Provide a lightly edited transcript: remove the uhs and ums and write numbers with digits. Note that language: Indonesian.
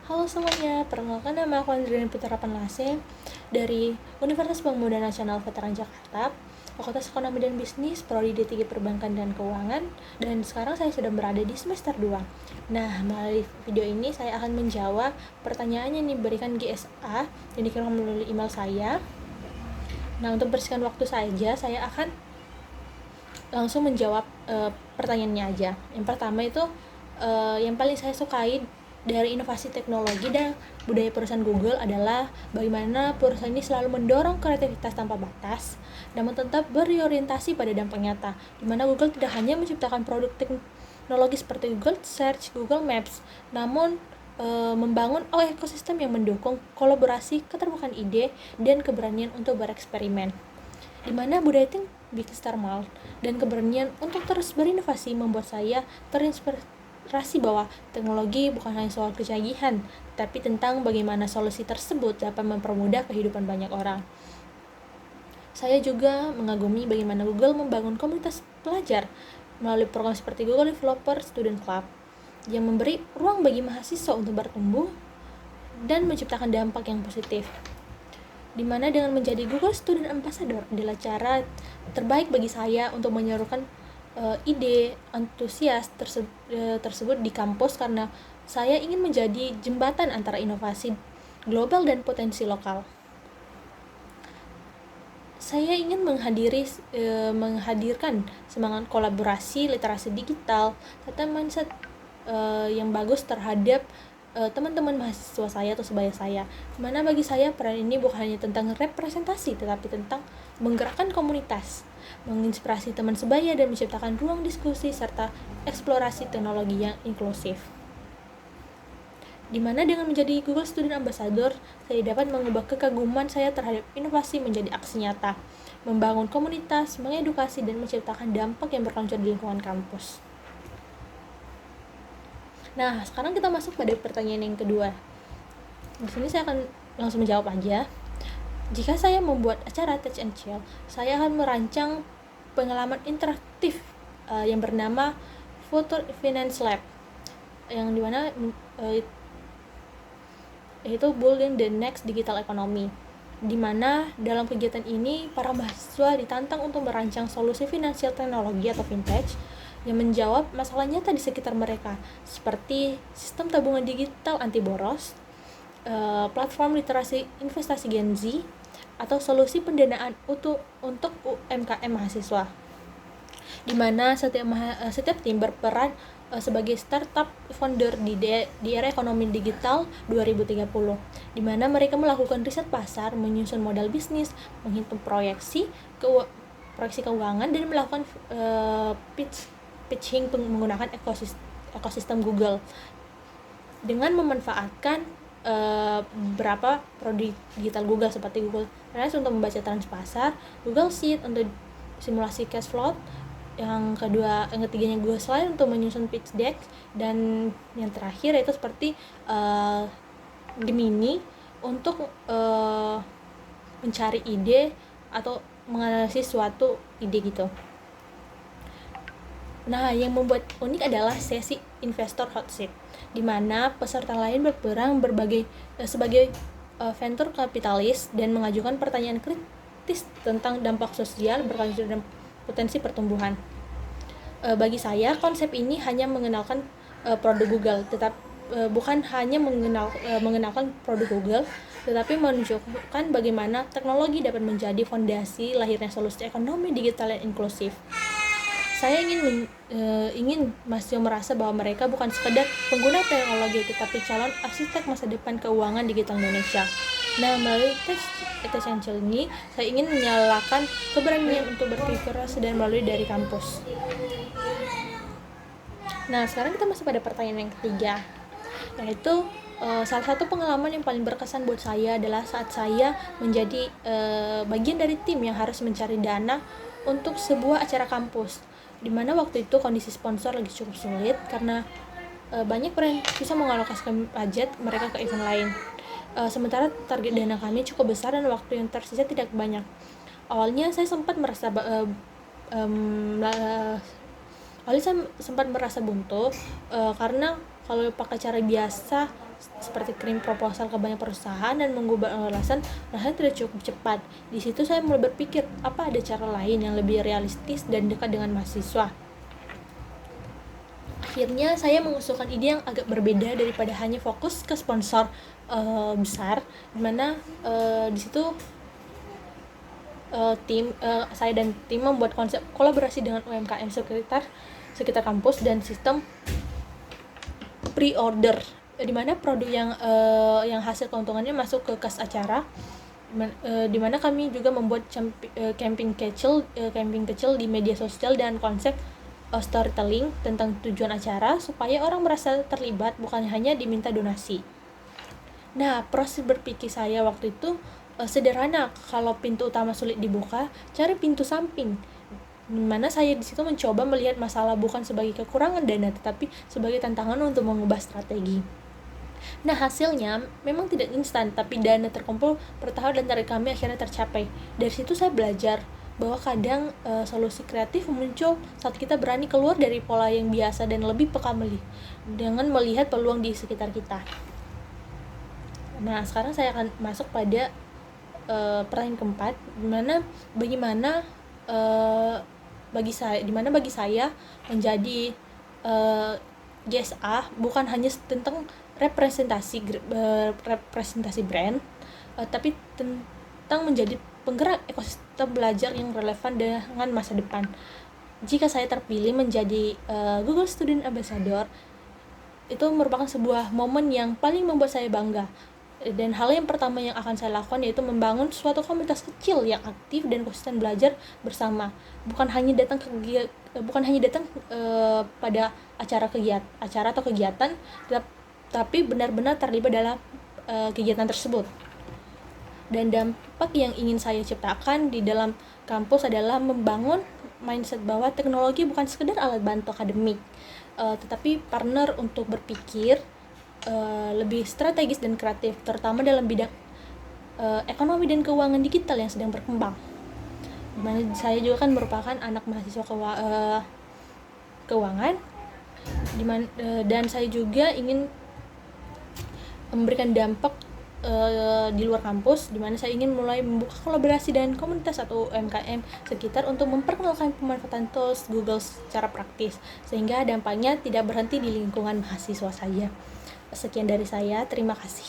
Halo semuanya, perkenalkan nama aku Andriani Putra Panlase dari Universitas Pemuda Nasional Veteran Jakarta, Fakultas Ekonomi dan Bisnis, Prodi D3 Perbankan dan Keuangan, dan sekarang saya sedang berada di semester 2. Nah, melalui video ini saya akan menjawab pertanyaan yang diberikan GSA yang dikirimkan melalui email saya. Nah, untuk bersihkan waktu saja, saya akan langsung menjawab pertanyaannya aja. Yang pertama itu yang paling saya sukai dari inovasi teknologi dan budaya perusahaan Google adalah bagaimana perusahaan ini selalu mendorong kreativitas tanpa batas, namun tetap berorientasi pada dampak nyata, di mana Google tidak hanya menciptakan produk teknologi seperti Google Search, Google Maps, namun membangun ekosistem yang mendukung kolaborasi, keterbukaan ide, dan keberanian untuk bereksperimen. Di mana budaya think big start small dan keberanian untuk terus berinovasi membuat saya terinspirasi bahwa teknologi bukan hanya soal kecanggihan, tapi tentang bagaimana solusi tersebut dapat mempermudah kehidupan banyak orang. Saya juga mengagumi bagaimana Google membangun komunitas pelajar melalui program seperti Google Developer Student Club yang memberi ruang bagi mahasiswa untuk bertumbuh dan menciptakan dampak yang positif. Dimana dengan menjadi Google Student Ambassador adalah cara terbaik bagi saya untuk menyerukan ide antusias tersebut di kampus, karena saya ingin menjadi jembatan antara inovasi global dan potensi lokal. Saya ingin menghadirkan semangat kolaborasi, literasi digital, serta mindset yang bagus terhadap teman-teman mahasiswa saya atau sebaya saya. Dimana bagi saya peran ini bukan hanya tentang representasi, tetapi tentang menggerakkan komunitas, menginspirasi teman sebaya, dan menciptakan ruang diskusi serta eksplorasi teknologi yang inklusif. Dimana dengan menjadi Google Student Ambassador, saya dapat mengubah kekaguman saya terhadap inovasi menjadi aksi nyata, membangun komunitas, mengedukasi, dan menciptakan dampak yang berkelanjutan di lingkungan kampus. Nah, sekarang kita masuk pada pertanyaan yang kedua. Di sini saya akan langsung menjawab aja. Jika saya membuat acara Touch and Chill, saya akan merancang pengalaman interaktif yang bernama Future Finance Lab, yang dimana yaitu Building the Next Digital Economy, di mana dalam kegiatan ini para mahasiswa ditantang untuk merancang solusi finansial teknologi atau fintech yang menjawab masalah nyata di sekitar mereka, seperti sistem tabungan digital anti boros, platform literasi investasi Gen Z, atau solusi pendanaan untuk UMKM mahasiswa, di mana setiap tim berperan sebagai startup founder di era ekonomi digital 2030, di mana mereka melakukan riset pasar, menyusun modal bisnis, menghitung proyeksi keuangan, dan melakukan pitching menggunakan ekosistem Google dengan memanfaatkan beberapa produk digital Google seperti Google Trends untuk membaca trends pasar, Google Sheet untuk simulasi cash flow, yang ketiganya Google Slide untuk menyusun pitch deck, dan yang terakhir yaitu seperti Gemini untuk mencari ide atau menganalisis suatu ide gitu. Nah, yang membuat unik adalah sesi investor hot seat, di mana peserta lain berperan sebagai venture kapitalis dan mengajukan pertanyaan kritis tentang dampak sosial berkelanjutan dan potensi pertumbuhan. Bagi saya, konsep ini hanya mengenalkan produk Google, bukan hanya mengenalkan produk Google, tetapi menunjukkan bagaimana teknologi dapat menjadi fondasi lahirnya solusi ekonomi digital yang inklusif. Saya ingin mahasiswa merasa bahwa mereka bukan sekedar pengguna teknologi, tetapi calon arsitek masa depan keuangan digital Indonesia. Nah, melalui Touch and Chill ini, saya ingin menyalakan keberanian untuk berpikir dan melalui dari kampus. Nah, sekarang kita masuk pada pertanyaan yang ketiga, yaitu salah satu pengalaman yang paling berkesan buat saya adalah saat saya menjadi bagian dari tim yang harus mencari dana untuk sebuah acara kampus, dimana waktu itu kondisi sponsor lagi cukup sulit karena banyak brand bisa mengalokasikan budget mereka ke event lain. Sementara target dana kami cukup besar dan waktu yang tersisa tidak banyak. Awalnya saya sempat merasa buntu karena kalau pakai cara biasa seperti kirim proposal ke banyak perusahaan dan mengubah alasan rasanya tidak cukup cepat. Di situ saya mulai berpikir, apa ada cara lain yang lebih realistis dan dekat dengan mahasiswa. Akhirnya saya mengusulkan ide yang agak berbeda daripada hanya fokus ke sponsor besar, dimana di situ saya dan tim membuat konsep kolaborasi dengan UMKM sekitar kampus dan sistem pre-order, di mana produk yang hasil keuntungannya masuk ke kas acara, di mana kami juga membuat camping kecil di media sosial dan konsep storytelling tentang tujuan acara supaya orang merasa terlibat, bukan hanya diminta donasi. Nah, proses berpikir saya waktu itu sederhana. Kalau pintu utama sulit dibuka, cari pintu samping. Dimana saya di situ mencoba melihat masalah bukan sebagai kekurangan dana, tetapi sebagai tantangan untuk mengubah strategi. Nah, hasilnya memang tidak instan, tapi dana terkumpul bertahap dan target kami akhirnya tercapai. Dari situ saya belajar bahwa kadang solusi kreatif muncul saat kita berani keluar dari pola yang biasa dan lebih peka dengan melihat peluang di sekitar kita. Nah, sekarang saya akan masuk pada pertanyaan keempat, bagaimana bagi saya menjadi GSA bukan hanya tentang representasi brand, tapi tentang menjadi penggerak ekosistem belajar yang relevan dengan masa depan. Jika saya terpilih menjadi Google Student Ambassador, itu merupakan sebuah momen yang paling membuat saya bangga. Dan hal yang pertama yang akan saya lakukan yaitu membangun suatu komunitas kecil yang aktif dan konsisten belajar bersama. Bukan hanya datang pada acara atau kegiatan, tapi benar-benar terlibat dalam kegiatan tersebut. Dan dampak yang ingin saya ciptakan di dalam kampus adalah membangun mindset bahwa teknologi bukan sekedar alat bantu akademik, tetapi partner untuk berpikir lebih strategis dan kreatif, terutama dalam bidang ekonomi dan keuangan digital yang sedang berkembang. Dimana saya juga kan merupakan anak mahasiswa keuangan, dan saya juga ingin memberikan dampak di luar kampus, di mana saya ingin mulai membuka kolaborasi dengan komunitas atau UMKM sekitar untuk memperkenalkan pemanfaatan tools Google secara praktis, sehingga dampaknya tidak berhenti di lingkungan mahasiswa saja. Sekian dari saya, terima kasih.